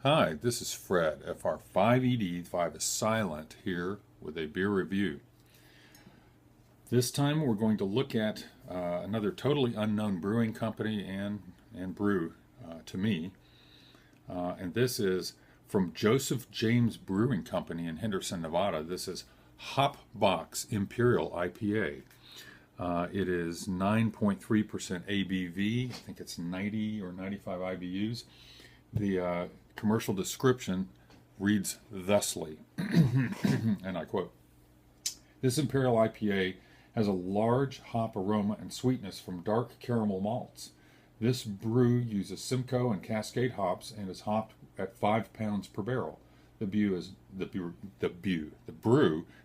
Hi, this is Fred, FR5ED, 5 is silent, here with a beer review. This time we're going to look at another totally unknown brewing company and brew to me. And this is from Joseph James Brewing Company in Henderson, Nevada. This is Hop Box Imperial IPA. It is 9.3% ABV. I think it's 90 or 95 IBUs. The commercial description reads thusly, and I quote, "This Imperial IPA has a large hop aroma and sweetness from dark caramel malts. This brew uses Simcoe and Cascade hops and is hopped at 5 pounds per barrel. The brew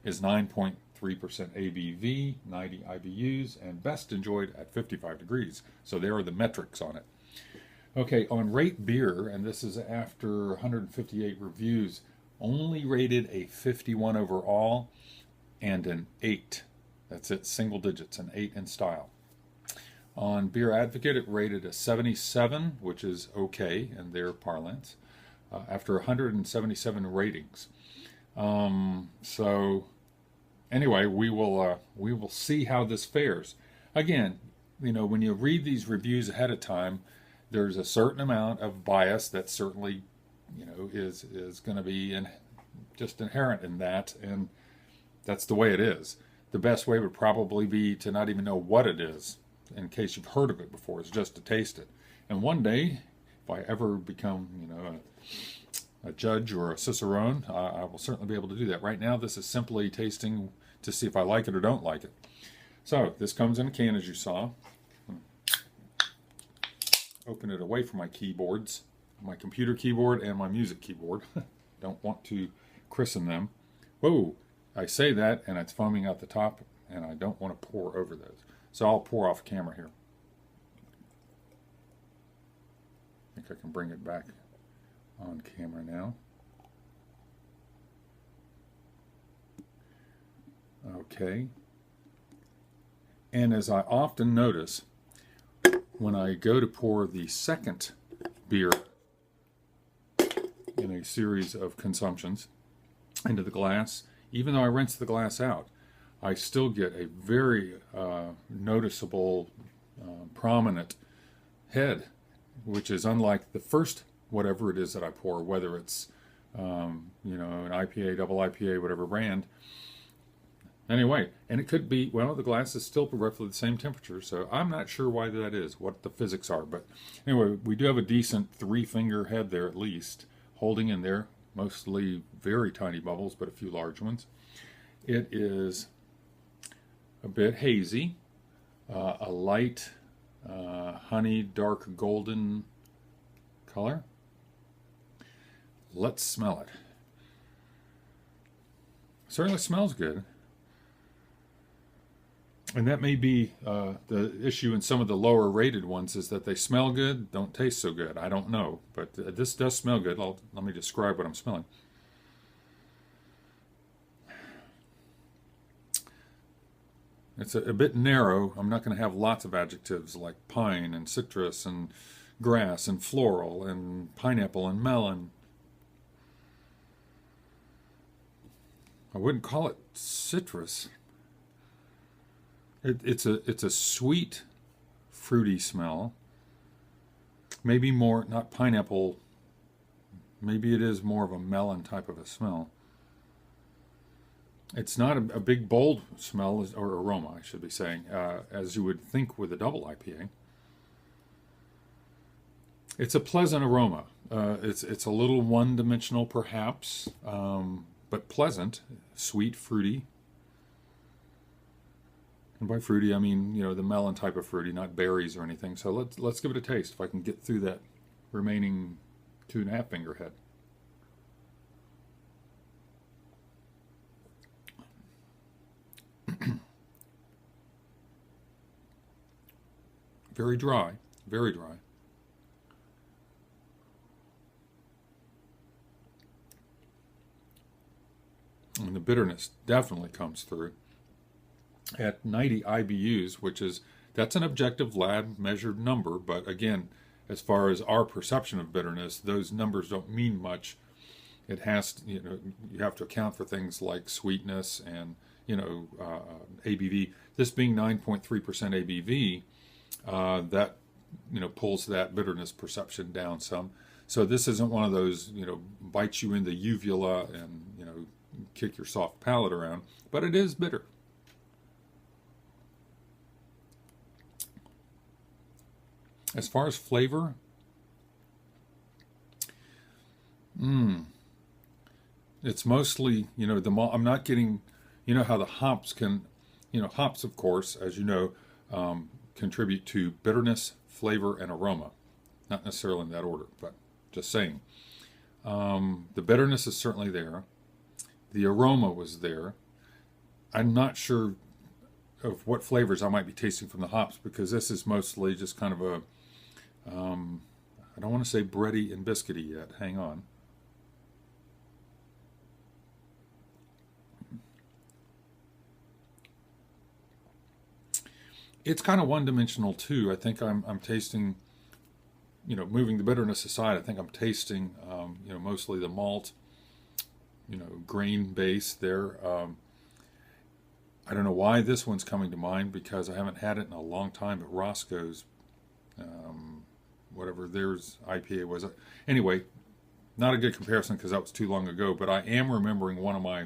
is 9.3% ABV, 90 IBUs, and best enjoyed at 55 degrees. So there are the metrics on it. Okay, on Rate Beer, and this is after 158 reviews, only rated a 51 overall and an 8. That's it, single digits, an 8 in style. On Beer Advocate, it rated a 77, which is okay in their parlance, after 177 ratings. So anyway, we will see how this fares. Again, when you read these reviews ahead of time, there's a certain amount of bias that certainly, is going to be just inherent in that, and that's the way it is. The best way would probably be to not even know what it is, in case you've heard of it before, is just to taste it. And one day, if I ever become, a judge or a cicerone, I will certainly be able to do that. Right now, this is simply tasting to see if I like it or don't like it. So this comes in a can, as you saw. Open it away from my keyboards, my computer keyboard and my music keyboard. Don't want to christen them. Whoa, I say that and it's foaming out the top, and I don't want to pour over those. So I'll pour off camera here. I think I can bring it back on camera now. Okay. And as I often notice, when I go to pour the second beer in a series of consumptions into the glass, even though I rinse the glass out, I still get a very noticeable, prominent head, which is unlike the first whatever it is that I pour, whether it's an IPA, double IPA, whatever brand. Anyway, and it could be, well, the glass is still roughly the same temperature, so I'm not sure why that is, what the physics are. But anyway, we do have a decent 3-finger head there at least, holding in there, mostly very tiny bubbles, but a few large ones. It is a bit hazy, a light honey, dark golden color. Let's smell it. Certainly smells good. And that may be the issue in some of the lower rated ones, is that they smell good, don't taste so good. I don't know, but this does smell good. Let me describe what I'm smelling. It's a bit narrow. I'm not going to have lots of adjectives like pine and citrus and grass and floral and pineapple and melon. I wouldn't call it citrus. It's a sweet, fruity smell. Maybe more, not pineapple, maybe it is more of a melon type of a smell. It's not a big, bold smell, or aroma, I should be saying, as you would think with a double IPA. It's a pleasant aroma. It's a little one-dimensional, perhaps, but pleasant, sweet, fruity. And by fruity, I mean, the melon type of fruity, not berries or anything. So let's give it a taste, if I can get through that remaining 2.5 finger head. Very dry, very dry. And the bitterness definitely comes through. At 90 IBUs, that's an objective lab measured number, but again, as far as our perception of bitterness, those numbers don't mean much. It has to, you have to account for things like sweetness and, ABV. This being 9.3% ABV, that, pulls that bitterness perception down some. So this isn't one of those, bites you in the uvula and, kick your soft palate around, but it is bitter. As far as flavor, it's mostly, I'm not getting, how the hops can, hops, of course, as you know, contribute to bitterness, flavor, and aroma. Not necessarily in that order, but just saying. The bitterness is certainly there. The aroma was there. I'm not sure of what flavors I might be tasting from the hops, because this is mostly just kind of a, I don't want to say bready and biscuity yet. Hang on. It's kind of one-dimensional too. I think I'm tasting, moving the bitterness aside, I think I'm tasting, mostly the malt, grain base there. I don't know why this one's coming to mind, because I haven't had it in a long time, but Roscoe's, whatever theirs IPA was. Anyway, not a good comparison because that was too long ago, but I am remembering one of my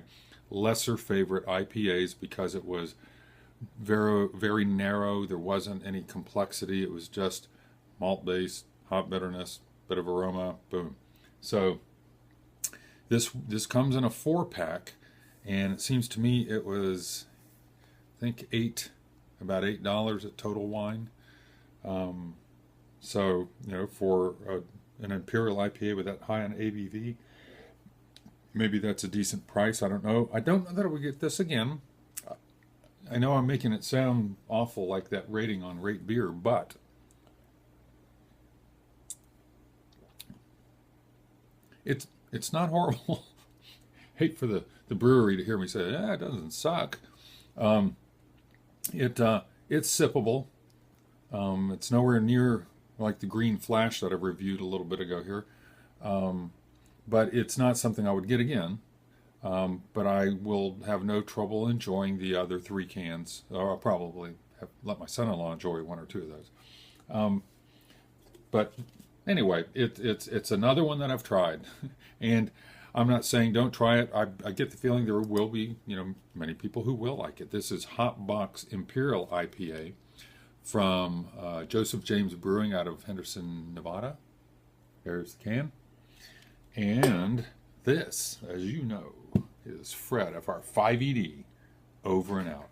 lesser favorite IPAs because it was very, very narrow. There wasn't any complexity. It was just malt base, hop bitterness, bit of aroma, boom. So this comes in a 4-pack, and it seems to me it was, I think about $8 at Total Wine. So for an Imperial IPA with that high on ABV, maybe that's a decent price. I don't know. I don't know that I would get this again. I know I'm making it sound awful like that rating on Rate Beer, but it's not horrible. Hate for the brewery to hear me say, it doesn't suck. It's sippable. It's nowhere near like the Green Flash that I reviewed a little bit ago here. But it's not something I would get again. But I will have no trouble enjoying the other 3 cans, or I'll probably let my son-in-law enjoy 1 or 2 of those. But anyway, it's another one that I've tried, and I'm not saying don't try it. I get the feeling there will be many people who will like it. This is Hopbox Imperial IPA from Joseph James Brewing out of Henderson, Nevada. There's the can, and this, as you know, is Fred of our 5ED over and out.